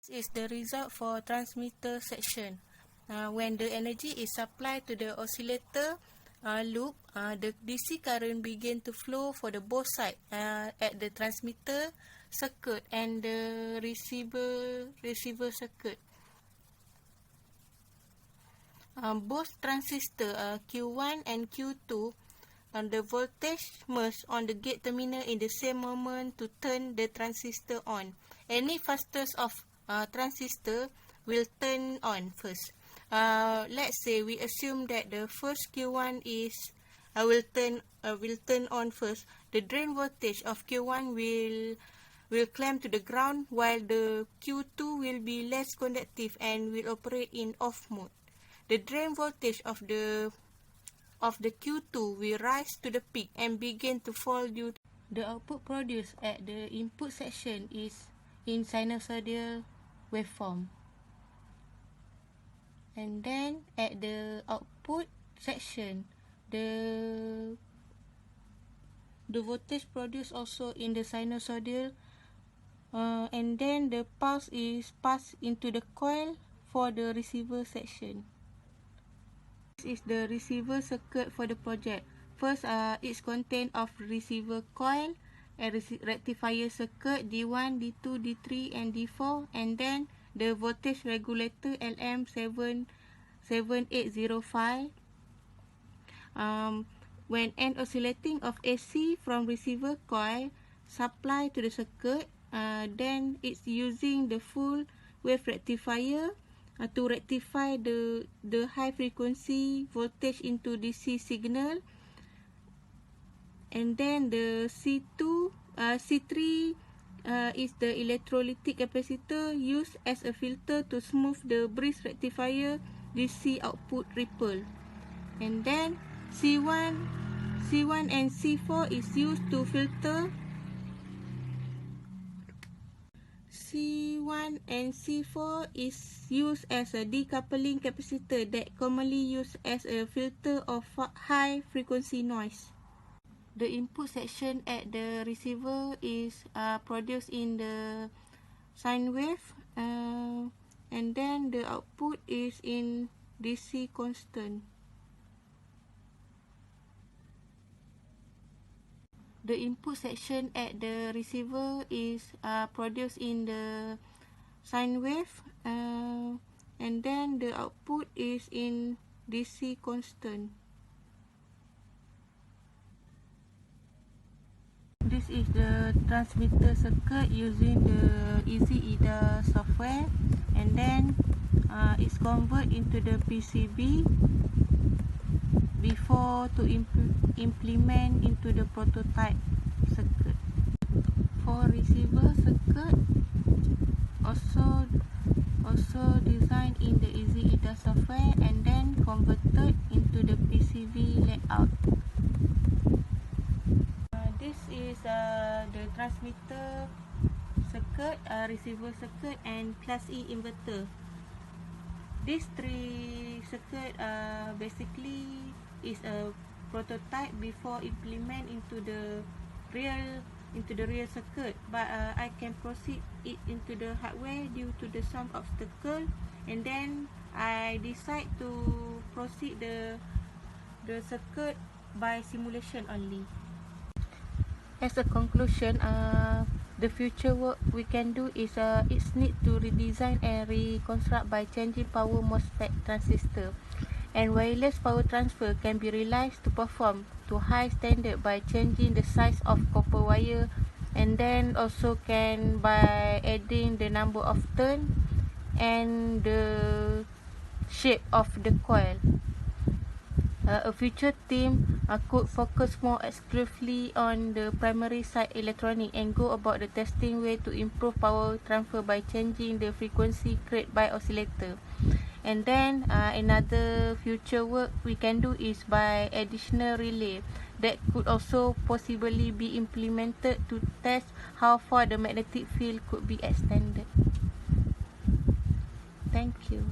Is the result for transmitter section. When the energy is supplied to the oscillator loop, the DC current begin to flow for the both sides at the transmitter circuit and the receiver circuit. Both transistor Q1 and Q2, the voltage merge on the gate terminal in the same moment to turn the transistor on. Any fastest of transistor will turn on first. Let's say we assume that the first Q1 is will turn on first. The drain voltage of Q1 will climb to the ground, while the Q2 will be less conductive and will operate in off mode. The drain voltage of the Q2 will rise to the peak and begin to fall due to the output produced at the input section is in sinusoidal waveform. And then at the output section, the voltage produced also in the sinusoidal, and then the pulse is passed into the coil for the receiver section. This is the receiver circuit for the project. First, its content of receiver coil and rectifier circuit D1, D2, D3 and D4, and then the voltage regulator LM7805. When end oscillating of AC from receiver coil supply to the circuit, then it's using the full wave rectifier to rectify the high frequency voltage into DC signal. And then the C3 is the electrolytic capacitor used as a filter to smooth the bridge rectifier DC output ripple. And then C1 and C4 is used to filter. C1 and C4 is used as a decoupling capacitor that commonly used as a filter of high frequency noise. The input section at the receiver is produced in the sine wave, and then the output is in DC constant. The input section at the receiver is produced in the sine wave, and then the output is in DC constant. This is the transmitter circuit using the EasyEDA software, and then it's converted into the PCB before to implement into the prototype circuit. For receiver circuit, also designed in the EasyEDA software and then converted into the PCB layout. This is the transmitter circuit, receiver circuit and class E inverter. These three circuit basically is a prototype before implement into the real circuit, but I can proceed it into the hardware due to the some obstacle, and then I decide to proceed the circuit by simulation only. As a conclusion, the future work we can do is it's need to redesign and reconstruct by changing power MOSFET transistor, and wireless power transfer can be realized to perform to high standard by changing the size of copper wire, and then also can by adding the number of turn and the shape of the coil. A future team could focus more exclusively on the primary side electronic and go about the testing way to improve power transfer by changing the frequency created by oscillator. And then another future work we can do is by additional relay that could also possibly be implemented to test how far the magnetic field could be extended. Thank you.